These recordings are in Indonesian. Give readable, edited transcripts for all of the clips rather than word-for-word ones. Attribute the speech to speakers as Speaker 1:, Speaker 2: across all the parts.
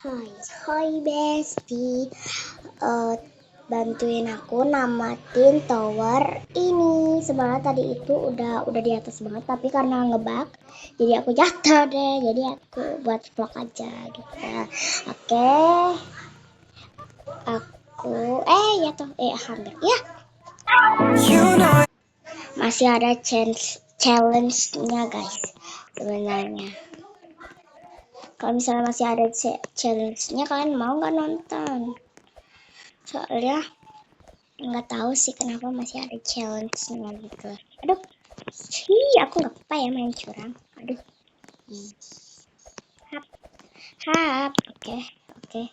Speaker 1: Hai, hai Besti. Eh, Bantuin aku namatin tower ini. Sebenarnya tadi itu udah di atas banget, tapi karena ngebug, jadi aku jatuh deh. Jadi aku buat vlog aja gitu. Oke, aku jatuh hampir ya. Masih ada challenge-nya guys sebenarnya. Kalau misalnya masih ada challenge-nya, kalian mau nggak nonton? Soalnya nggak tahu sih kenapa masih ada challenge-nya gitu. Aduh, aku nggak apa ya main curang. Aduh, hap, hap, oke, oke,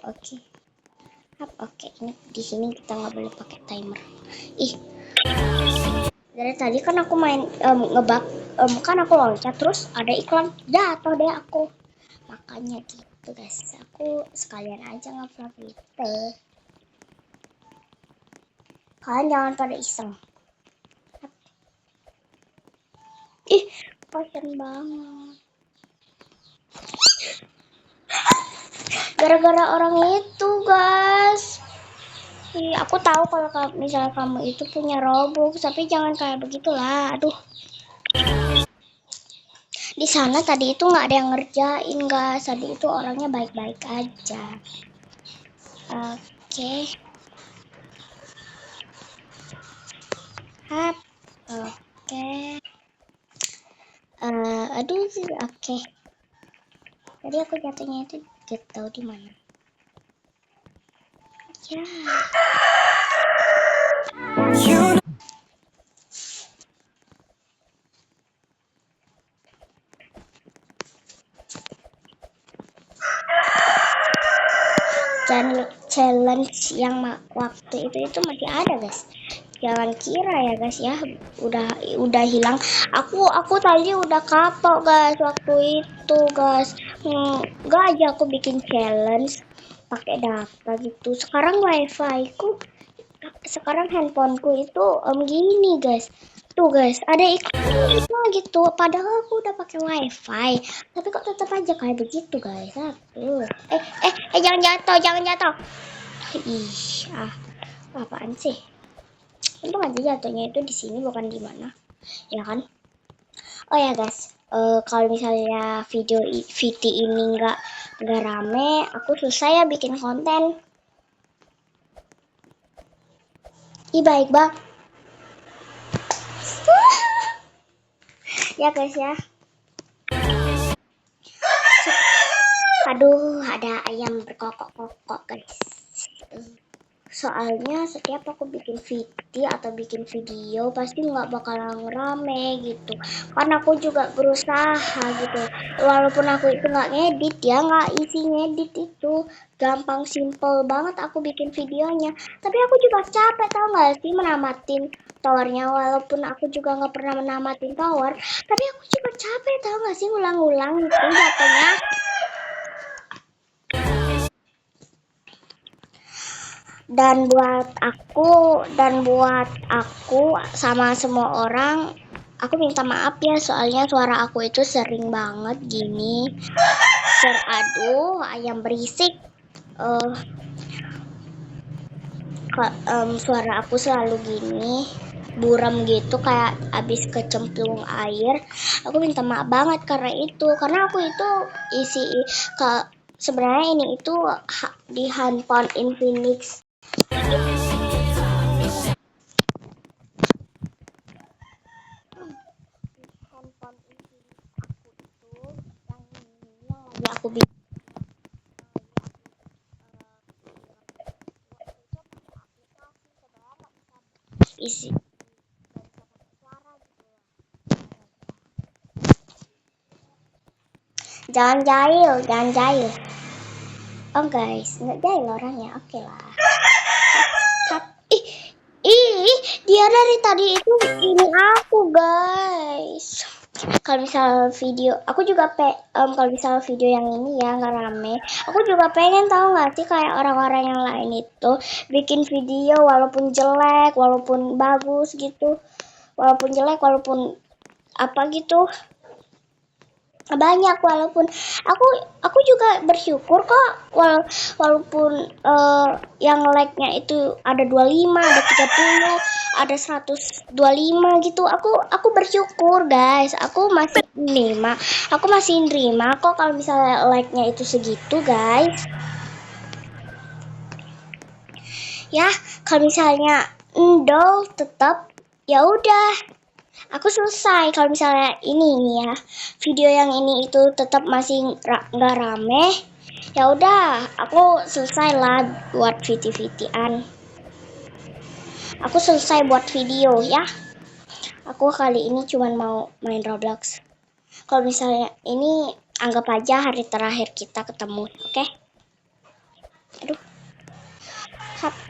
Speaker 1: oke, hap, oke. Ini di sini kita nggak boleh pakai timer. Ih, dari tadi kan aku main ngebak, kan aku loncat terus ada iklan jatuh deh aku. Makanya gitu guys, aku sekalian aja nge-vlog gitu. Kalian jangan pada iseng. Ih, kasian banget. Gara-gara orang itu, guys. Aku tahu kalau misalnya kamu itu punya Robux, tapi jangan kayak begitulah. Aduh, di sana tadi itu nggak ada yang ngerjain, guys. Tadi itu orangnya baik-baik aja. Oke, hap, oke. Aduh, oke. Tadi aku jatuhnya itu gak tahu di mana. Ya. Challenge yang waktu itu masih ada guys, jangan kira ya guys ya udah hilang. Aku tadi udah kapok guys waktu itu guys. Nggak aja aku bikin challenge pakai data gitu. Sekarang handphoneku itu gini guys. Tuh guys, ada iklan gitu. Padahal aku udah pakai wifi, tapi kok tetap aja kayak begitu guys. Aduh. Jangan jatuh, jangan jatuh. Ih, apaan sih? Untung aja jatuhnya itu di sini bukan di mana, ya kan? Oh ya guys, kalau misalnya VT ini nggak rame, aku susah ya bikin konten. Ih baik bang. Ya guys ya. Aduh, ada ayam berkokok-kokok guys. Soalnya setiap aku bikin VT atau bikin video pasti nggak bakalan rame gitu. Karena aku juga berusaha gitu. Walaupun aku itu nggak ngedit ya, nggak isi ngedit itu. Gampang simple banget aku bikin videonya. Tapi aku juga capek tau nggak sih menamatin towernya. Walaupun aku juga nggak pernah menamatin tower. Tapi aku juga capek tau nggak sih ulang-ulang itu jatuhnya. Dan buat aku sama semua orang, aku minta maaf ya soalnya suara aku itu sering banget gini. Aduh, ayam berisik. eh Suara aku selalu gini, buram gitu kayak abis kecemplung air. Aku minta maaf banget karena itu, karena aku itu isi ke sebenarnya ini itu di handphone Infinix. Handphone Infinix aku itu yang ini yang lagi aku bikin isi jangan jahil. Oh guys, nggak jahil orangnya, oke lah. Ih, ih, dia dari tadi itu ini aku guys. Kalau misal video, aku juga kalau misal video yang ini ya nggak rame, aku juga pengen tahu nggak sih kayak orang-orang yang lain itu bikin video walaupun jelek, walaupun bagus gitu, walaupun jelek, walaupun apa gitu. banyak, walaupun aku juga bersyukur kok, walaupun yang like-nya itu ada 25, ada 30, ada 125 gitu. Aku bersyukur guys, aku masih nerima kok kalau misalnya like-nya itu segitu guys. Ya kalau misalnya endol tetap, ya udah aku selesai. Kalau misalnya ini nih ya, video yang ini itu tetap masih nggak rame, ya udah aku selesai lah buat video-videoan. Aku selesai buat video ya. Aku kali ini cuman mau main Roblox. Kalau misalnya ini anggap aja hari terakhir kita ketemu, oke? Aduh,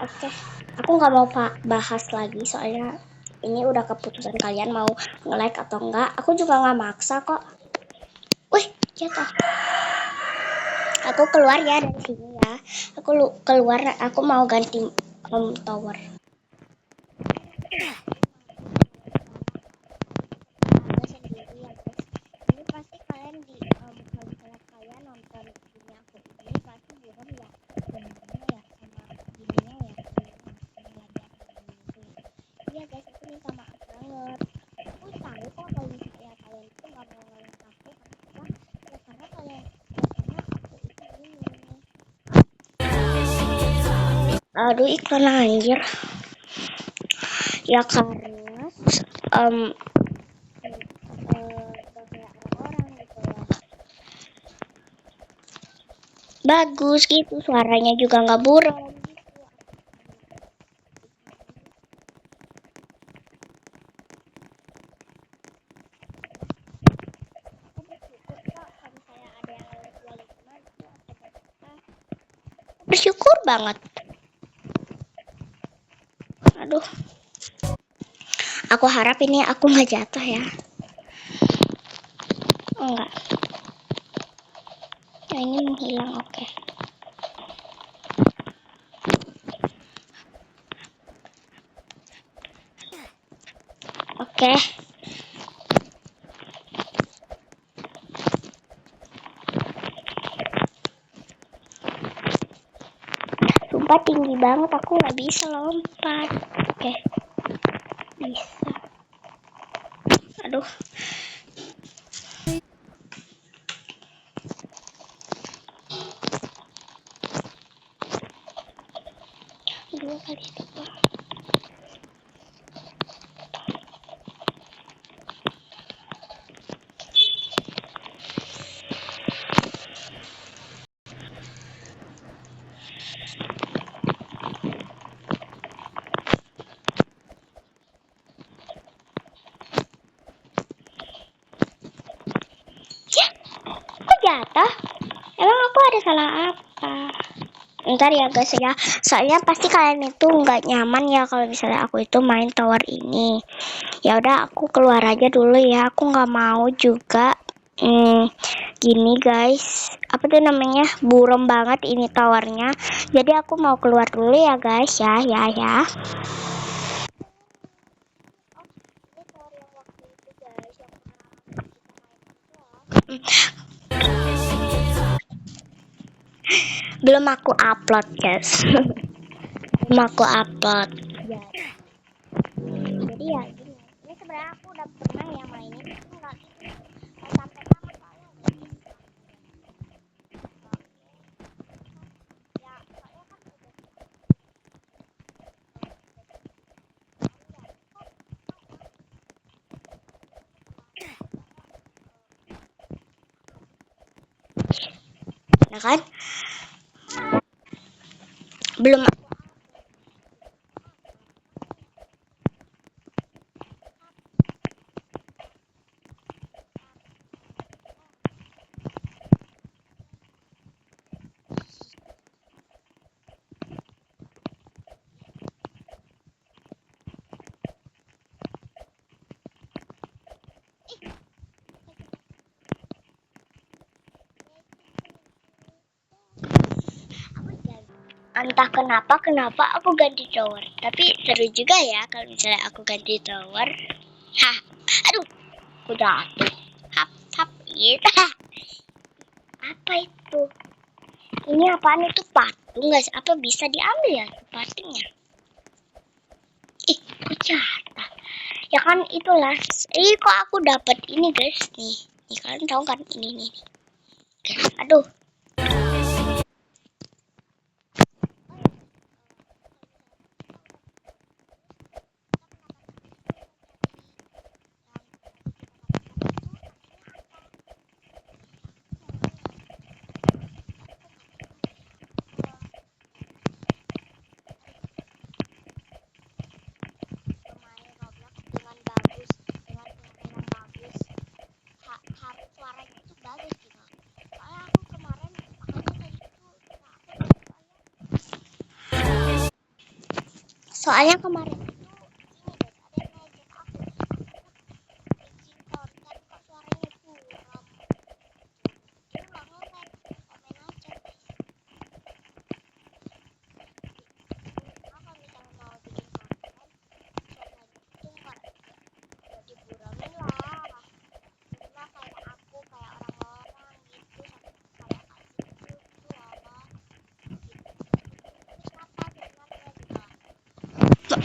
Speaker 1: oke. Aku nggak mau bahas lagi soalnya ini udah keputusan kalian mau nge-like atau enggak. Aku juga nggak maksa kok. Wih, jatuh. Aku keluar ya dari sini ya. Aku keluar, aku mau ganti tower. Sendiri ya guys. Ini pasti kalian kalau misalnya kalian nonton ini aku ini pasti bukan ya benernya ya sama gininya ya iya guys, aku minta maaf banget. Aku tahu kok kalau misalnya kalian itu nggak mau ngelain aku kenapa ya karena kalian karena aku itu ini. Aduh, iklan anjir. Ya karena gak kayak orang-orang gitu loh. Bagus gitu, suaranya juga nggak buram gitu. Aku bersyukur kok kalau misalnya ada yang like 25 gitu bersyukur banget. Aduh, aku harap ini aku nggak jatuh ya. Enggak, ya, ini menghilang. Oke. Oke. Sumpah tinggi banget, aku nggak bisa lompat. Oke, bisa. Aduh. Dua kali coba. Ya, kok jatuh? Emang aku ada salah apa? Ntar ya guys ya, soalnya pasti kalian itu nggak nyaman ya kalau misalnya aku itu main tower ini. Ya udah aku keluar aja dulu ya, aku nggak mau juga gini guys, apa tuh namanya, buram banget ini towernya. Jadi aku mau keluar dulu ya guys ya. Belum aku upload guys. Belum aku upload ya. Jadi ya gini, ini sebenarnya aku udah pernah ya mainin, aku nggak sampai tamat soalnya ya, soalnya kan ya kan belum. Entah kenapa aku ganti tower, tapi seru juga ya kalau misalnya aku ganti tower. Hah, aduh, udah tuh. Hap, Iya. Apa itu? Ini apaan itu patung guys? Apa bisa diambil ya patungnya? Ih, kok jatah? Ya kan itulah. Kok aku dapat ini guys nih. Nih kalian tahu kan ini nih. Guys, aduh. Dengan bagus, dengan penampilan bagus, harus suaranya itu bagus gitu. Soalnya aku kemarin makanya tadi itu soalnya kemarin itu ini guys, ada yang ngajak aku bikin konten kok suaranya buram. Dia nggak nge-like, komen aja guys. Kalau misalnya mau bikin konten suaranya itu nggak diburamin lah. Minimal kayak aku, kayak orang-orang gitu, kayak asik gitu lah. Terus apa sebenarnya gitu?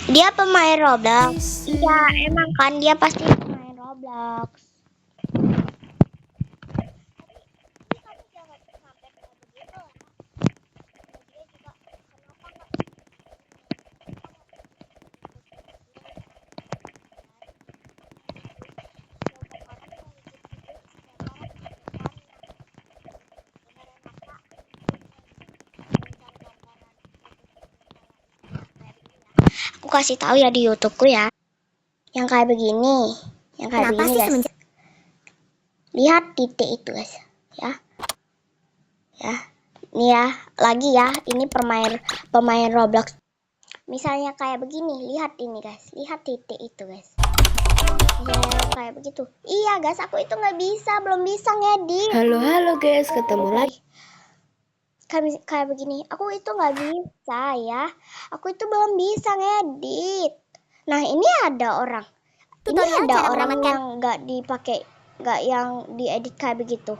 Speaker 1: Dia pemain Roblox. Iya, emang kan dia pasti pemain Roblox. Tapi kamu jangan sampai kayak begitu lah. Dia juga kenapa nggak aku kasih tahu ya di YouTubeku ya. Yang kayak begini. Yang kayak
Speaker 2: Kenapa
Speaker 1: begini
Speaker 2: sih
Speaker 1: guys. Lihat titik itu guys. Ya. Ya. Ini ya, lagi ya. Ini pemain Roblox. Misalnya kayak begini, lihat ini guys. Lihat titik itu guys. Ya, kayak begitu. Iya guys, aku itu nggak bisa, belum bisa ngedit.
Speaker 2: Halo guys, ketemu lagi.
Speaker 1: Kayak begini, aku itu nggak bisa ya. Aku itu belum bisa ngedit. Nah ini ada orang.
Speaker 2: Tutorial
Speaker 1: Ini ada
Speaker 2: cara
Speaker 1: orang
Speaker 2: menyelamatkan.
Speaker 1: yang nggak dipakai, nggak yang diedit kayak begitu.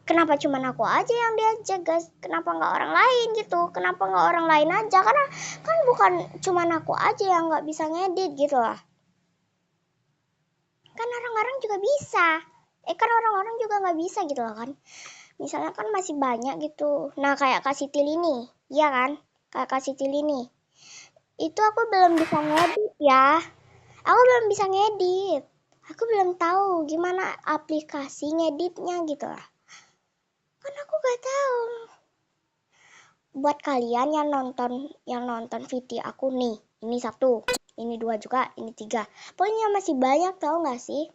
Speaker 1: Kenapa cuma aku aja yang diajak guys? Kenapa nggak orang lain gitu? Kenapa nggak orang lain aja? Karena kan bukan cuma aku aja yang nggak bisa ngedit gitu lah. Kan orang-orang juga bisa. Kan orang-orang juga nggak bisa gitu loh kan. Misalnya kan masih banyak gitu. Nah kayak Kak Sitil ini. Iya kan? Kayak Kak Sitil ini. Itu aku belum bisa ngedit ya. Aku belum bisa ngedit. Aku belum tahu gimana aplikasi ngeditnya gitu lah. Kan aku gak tahu. Buat kalian yang nonton video aku nih. Ini 1, ini 2 juga, ini 3. Pokoknya masih banyak tahu gak sih?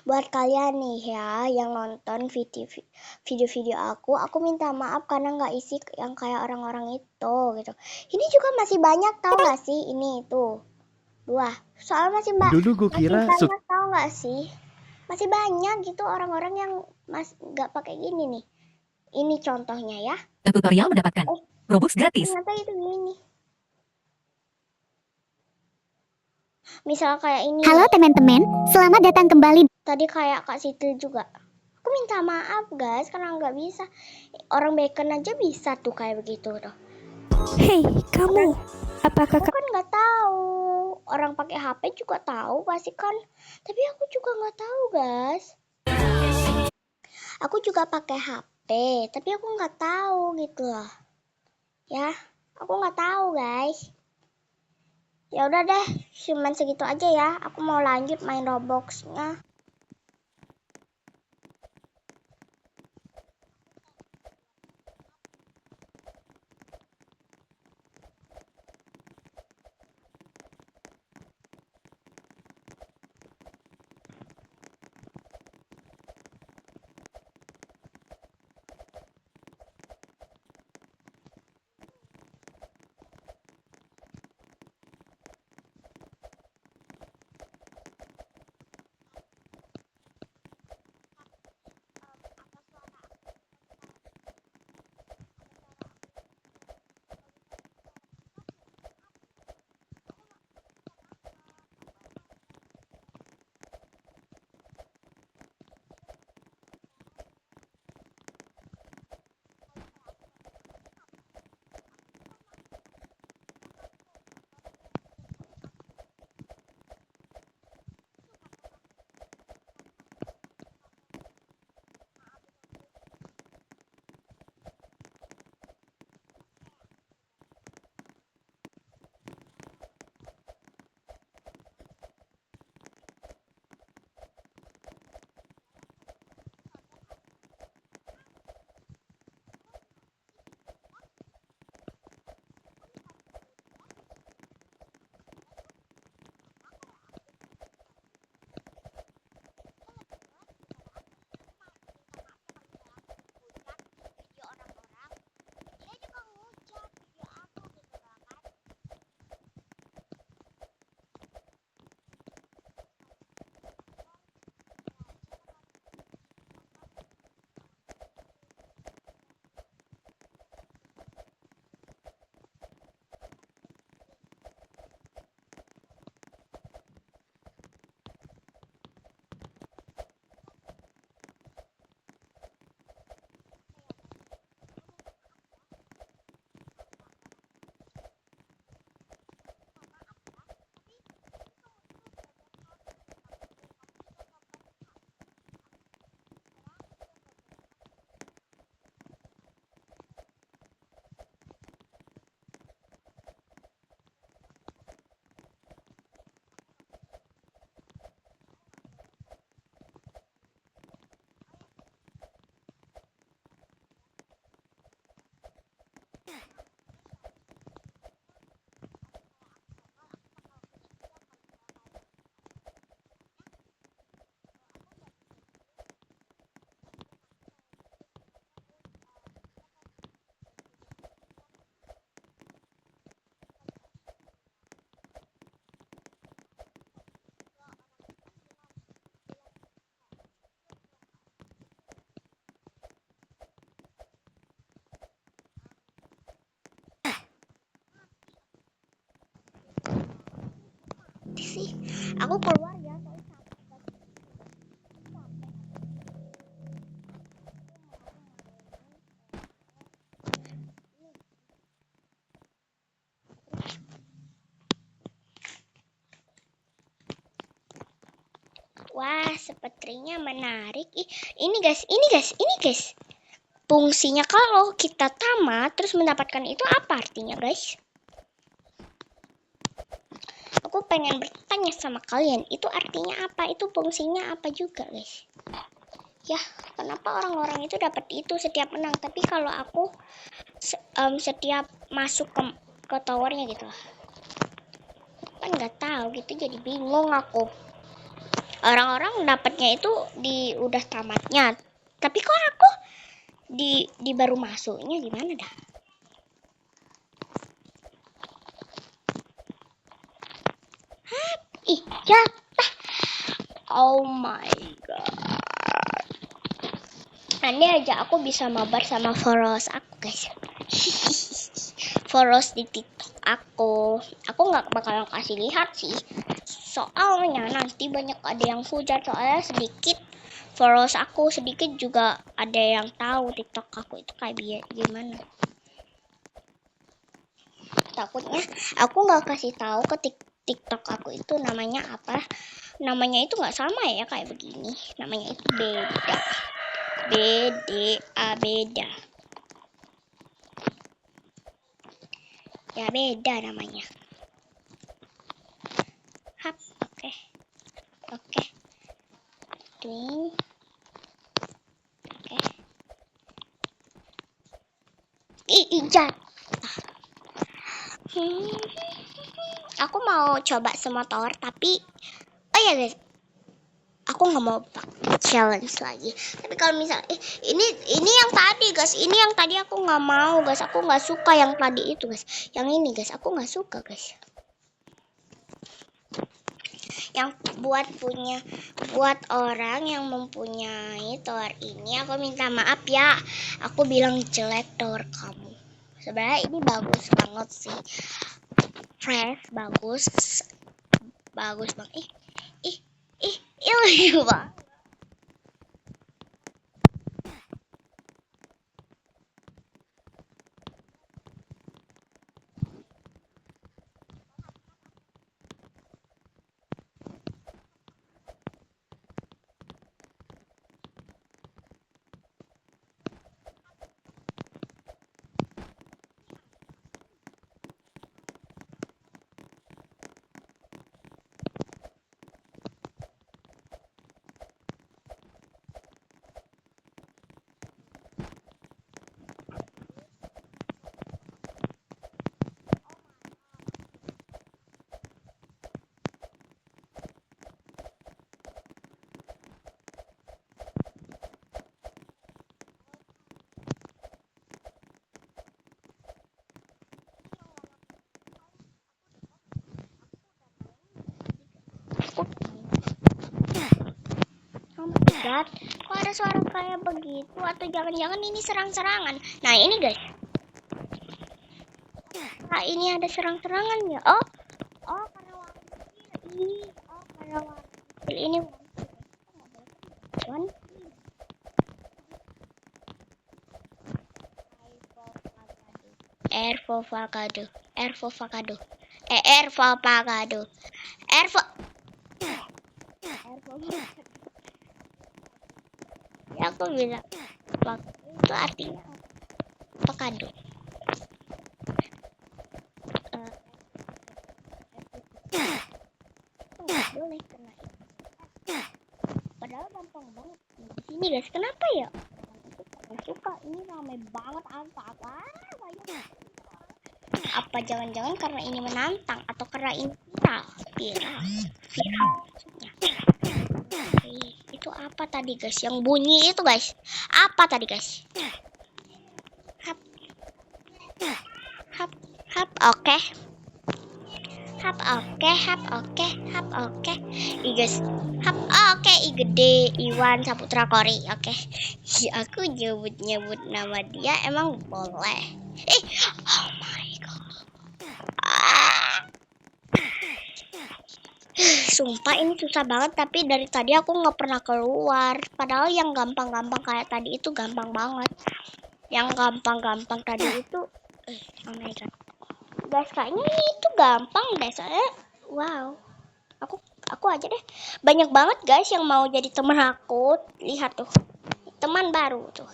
Speaker 1: Buat kalian nih ya yang nonton video-video aku minta maaf karena nggak isi yang kayak orang-orang itu gitu. Ini juga masih banyak tahu nggak sih ini tuh 2. Soalnya masih
Speaker 3: Dulu gue kira
Speaker 1: banyak tahu nggak sih? Masih banyak gitu orang-orang yang nggak pakai gini nih. Ini contohnya ya.
Speaker 4: Tutorial mendapatkan Robux gratis.
Speaker 1: Ternyata itu gini. Misal kayak ini.
Speaker 2: Halo teman-teman, selamat datang kembali.
Speaker 1: Tadi kayak Kak Sitil juga. Aku minta maaf guys karena nggak bisa. Orang bacon aja bisa tuh kayak begitu tuh.
Speaker 2: Hei, kamu, apakah
Speaker 1: Aku kan nggak tahu. Orang pakai HP juga tahu pasti kan. Tapi aku juga nggak tahu guys. Aku juga pakai HP, tapi aku nggak tahu gitu loh. Ya, aku nggak tahu guys. Ya udah deh, cuman segitu aja ya. Aku mau lanjut main Roblox-nya. Aku keluar ya, soalnya capek. Wah, sepertinya menarik. Ini guys. Fungsinya kalau kita tamat terus mendapatkan itu apa artinya, guys? Aku pengen bertanya sama kalian, itu artinya apa? Itu fungsinya apa juga, guys? Ya, kenapa orang-orang itu dapat itu setiap menang, tapi kalau aku setiap masuk ke towernya gitu kan nggak tahu gitu, jadi bingung aku. Orang-orang dapatnya itu di udah tamatnya, tapi kok aku di baru masuknya, gimana dah? Ih, jatah. Oh my god. Nanti aja aku bisa mabar sama followers aku, guys. Followers di TikTok aku nggak bakalan kasih lihat sih, soalnya nanti banyak ada yang hujat, soalnya sedikit followers aku, sedikit juga ada yang tahu TikTok aku itu kayak gimana. Takutnya aku nggak kasih tahu ke TikTok aku itu namanya apa, namanya itu nggak sama ya kayak begini, namanya itu beda, beda ya, beda namanya. Hap, oke Twing, oke. Ijat. Aku mau coba semua tower, tapi oh ya guys, aku nggak mau challenge lagi. Tapi kalau misalnya ini yang tadi guys, ini yang tadi aku nggak mau guys, aku nggak suka yang tadi itu guys. Yang ini guys, aku nggak suka guys. Yang buat orang yang mempunyai tower ini, aku minta maaf ya, aku bilang jelek tower kamu. Sebenarnya ini bagus banget sih, fresh, bagus banget. Ih, bang. Oh my god, kok ada suara kayak begitu? Atau jangan-jangan ini serang-serangan? Nah ini guys, nah ini ada serang-serangan ya. Oh karena warna kecil ini one. Air for avocado. Ya aku bilang itu artinya avocado. Nggak boleh kena itu. Padahal gampang banget di sini guys. Kenapa ya? Nggak suka, ini ramai banget apa jangan-jangan karena ini menantang atau karena ini viral maksudnya. Itu apa tadi guys yang bunyi itu guys, apa tadi guys? Hap oke. I guys, oke, I gede, Iwan Saputra Kori, oke. Aku nyebut nama dia emang boleh. Oh my god. sumpah ini susah banget, tapi dari tadi aku nggak pernah keluar. Padahal yang gampang-gampang kayak tadi itu gampang banget. Yang gampang-gampang tadi itu, oh my god. Guys, kayaknya ini itu gampang deh, soalnya, wow. Aku aja deh. Banyak banget guys yang mau jadi teman aku. Lihat tuh, teman baru tuh.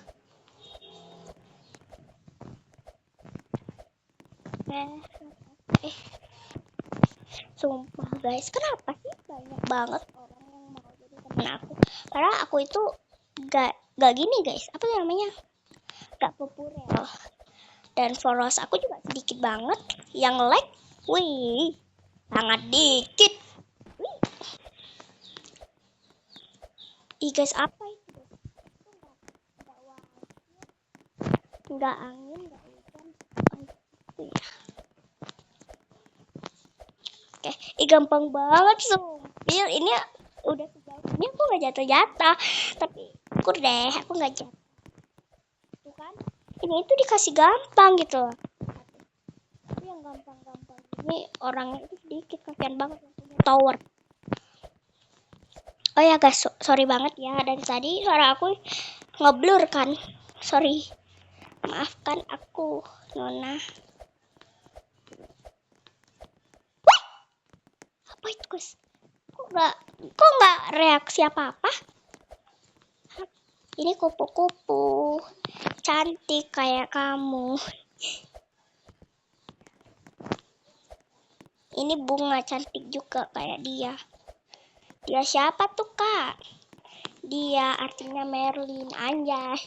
Speaker 1: Sumpah guys, kenapa sih banyak banget orang yang mau jadi teman aku? Karena aku itu gak gini guys, apa namanya? Gak populer. Dan followers aku juga sedikit banget. Yang like, wih, sangat dikit. Wih. Ih guys, apa itu? Nggak angin, nggak hujan. Oke, gampang banget sumpil. Ini udah sejauh ini aku nggak jatuh-jatuh, tapi syukur deh aku nggak jatuh. Tuh kan, ini itu dikasih gampang gitu loh. Tapi yang gampang-gampang ini orangnya itu sedikit, kasihan banget yang punya tower. Oh ya guys, sorry banget ya, dari tadi suara aku ngeblur kan. Sorry, maafkan aku Nona. Apa itu guys? Kok nggak reaksi apa-apa? Ini kupu-kupu cantik kayak kamu. Ini bunga cantik juga kayak dia. Dia siapa tuh kak? Dia artinya Merlin, anjay.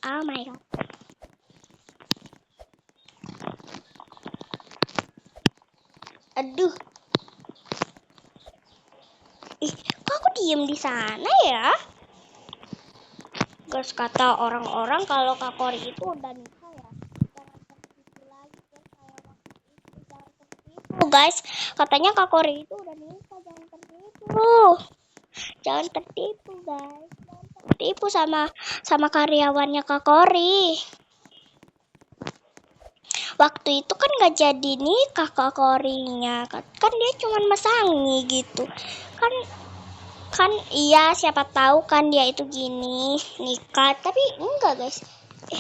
Speaker 1: Oh my god. Aduh. Kok aku diem di sana ya? Guys, kata orang-orang kalau Kak Kori itu udah nikah ya. Jangan tertipu lagi guys, kayak waktu itu. Jangan tertipu guys. Katanya Kak Kori itu udah nikah, jangan tertipu. Jangan tertipu guys. Jangan tertipu sama karyawannya Kak Kori. Waktu itu kan nggak jadi nikah Kak Korinya. Kan dia cuma masangi gitu. Kan iya, siapa tahu kan dia itu gini nikah, tapi enggak guys.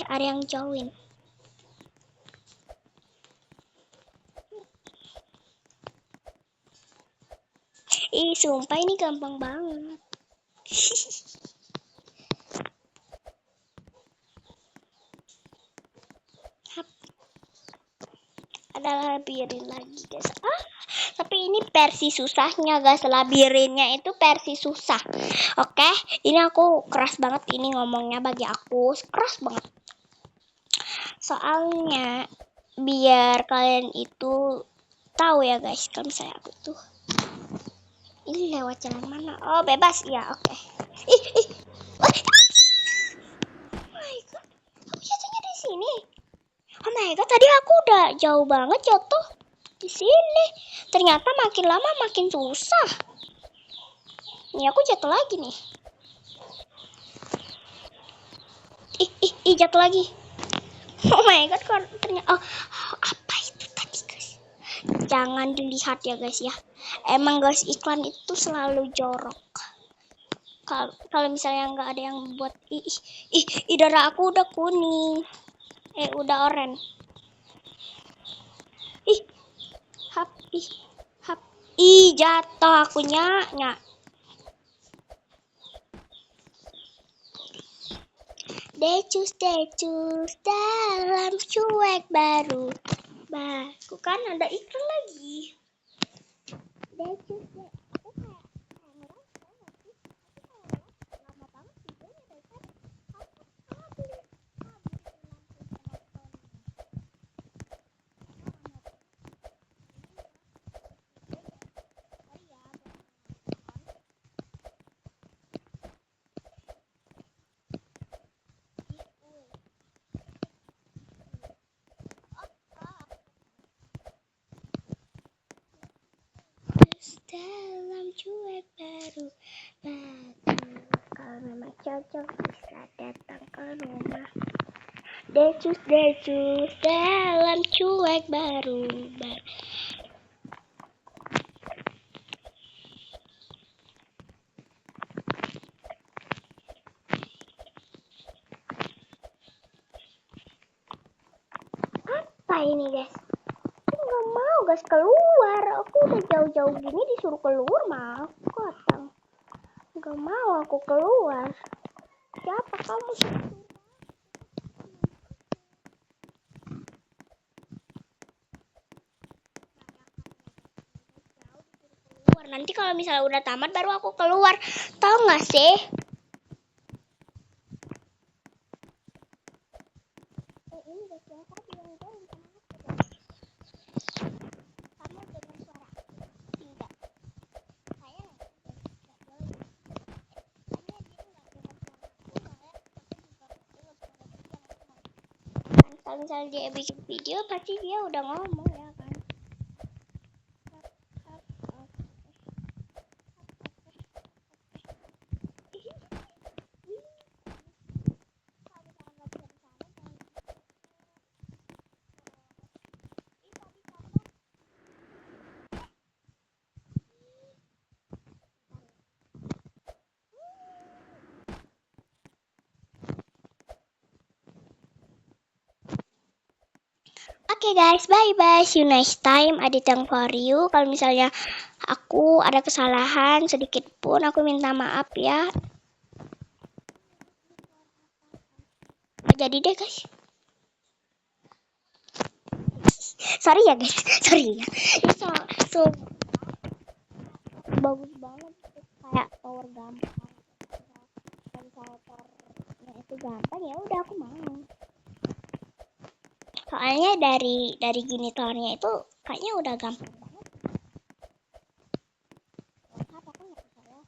Speaker 1: Ada yang join. Sumpah ini gampang banget. Ada labirin lagi guys. Tapi ini versi susahnya guys. Labirinnya itu versi susah. Oke, ini aku keras banget ini ngomongnya, bagi aku keras banget. Soalnya biar kalian itu tahu ya guys, kalau misalnya aku tuh ini lewat jalan mana? Oh bebas ya, oke. Oh my god, aku jatuhnya di sini. Oh my god, tadi aku udah jauh banget jatuh di sini. Ternyata makin lama makin susah. Nih aku jatuh lagi nih. Jatuh lagi. Oh my god, ternyata apa itu tadi guys? Jangan dilihat ya guys ya. Emang guys, iklan itu selalu jorok. Kalau misalnya nggak ada yang buat darah aku udah kuning. Udah oranye. Jatuh aku nyak. Decus dalam cuek baru. Aku kan ada iklan lagi. Decus. Aku kayak ngerasa nggak sih? Aku kayak lama banget videonya dari tadi. Aku habis 60 penonton. Dalam cuek baru. Kalau memang cocok bisa datang ke rumah. Decus dalam cuek baru. ini guys? Aku nggak mau guys keluar. Aku udah jauh-jauh gini disuruh keluar mah aku datang. Nggak mau aku keluar. Siapa kamu? Keluar. Nanti kalau misalnya udah tamat baru aku keluar. Tahu nggak sih? Ini guys yang tadi yang jauh sama aku guys. Kamu dengar suara tidak? Saya nggak jauh. Hanya dia nggak dengar suara aku malah aku juga nggak dengar suara dia. Kan kalau misalnya dia bikin video pasti dia udah ngomong ya kan. Oke guys, bye-bye. See you next time. Aditang for you. Kalau misalnya aku ada kesalahan sedikit pun, aku minta maaf ya. Nggak jadi deh guys. Sorry ya guys, sorry ya. So bagus banget. Kayak tower gampang. Kalau misalnya towernya itu gampang ya udah aku mau. Soalnya dari gini towernya itu kayaknya udah gampang banget. Apa kan nggak salah.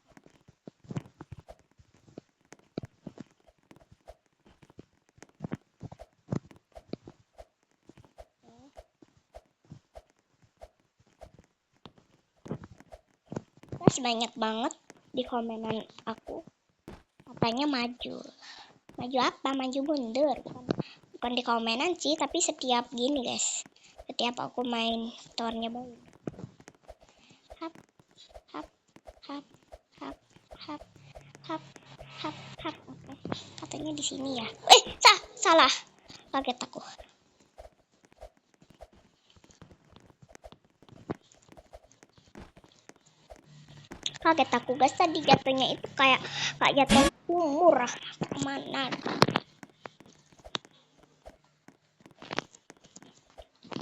Speaker 1: Terus banyak banget di komenan aku katanya maju apa, maju mundur, bukan di komenan sih, tapi setiap gini guys, setiap aku main towernya baru hap hap hap hap hap hap hap hap. Oke, katanya di sini ya. Salah, kaget aku. Kaget aku guys, tadi jatuhnya itu kayak jatuh sumur kemana.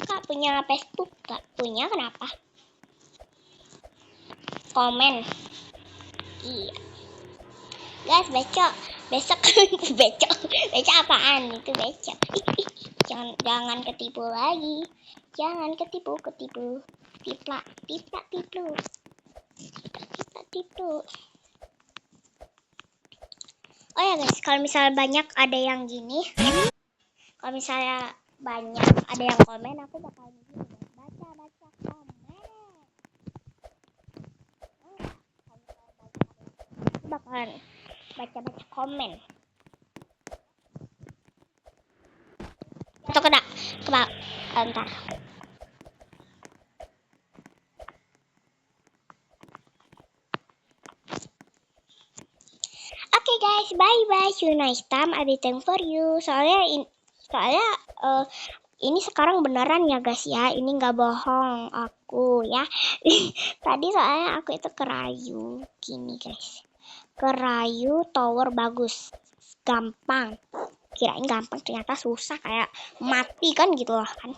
Speaker 1: Kak punya Facebook gak? Punya, kenapa? Komen. Iya guys, besok becok apaan itu becok. jangan ketipu lagi, jangan ketipu tipu. Oh ya guys, kalau misalnya banyak ada yang gini, kalau misalnya banyak ada yang komen, aku bakal gini guys, baca komen. Aku bakalan baca komen. Atau kena entar. Oke guys, bye-bye. See you next time. I waiting for you. Soalnya ini sekarang beneran ya guys ya. Ini nggak bohong aku ya. Tadi soalnya aku itu kerayu gini guys. Kerayu tower bagus. Gampang. Kirain gampang, ternyata susah, kayak mati kan gitu loh kan.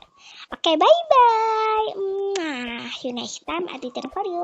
Speaker 1: Oke, bye-bye. See you next time. I waiting for you.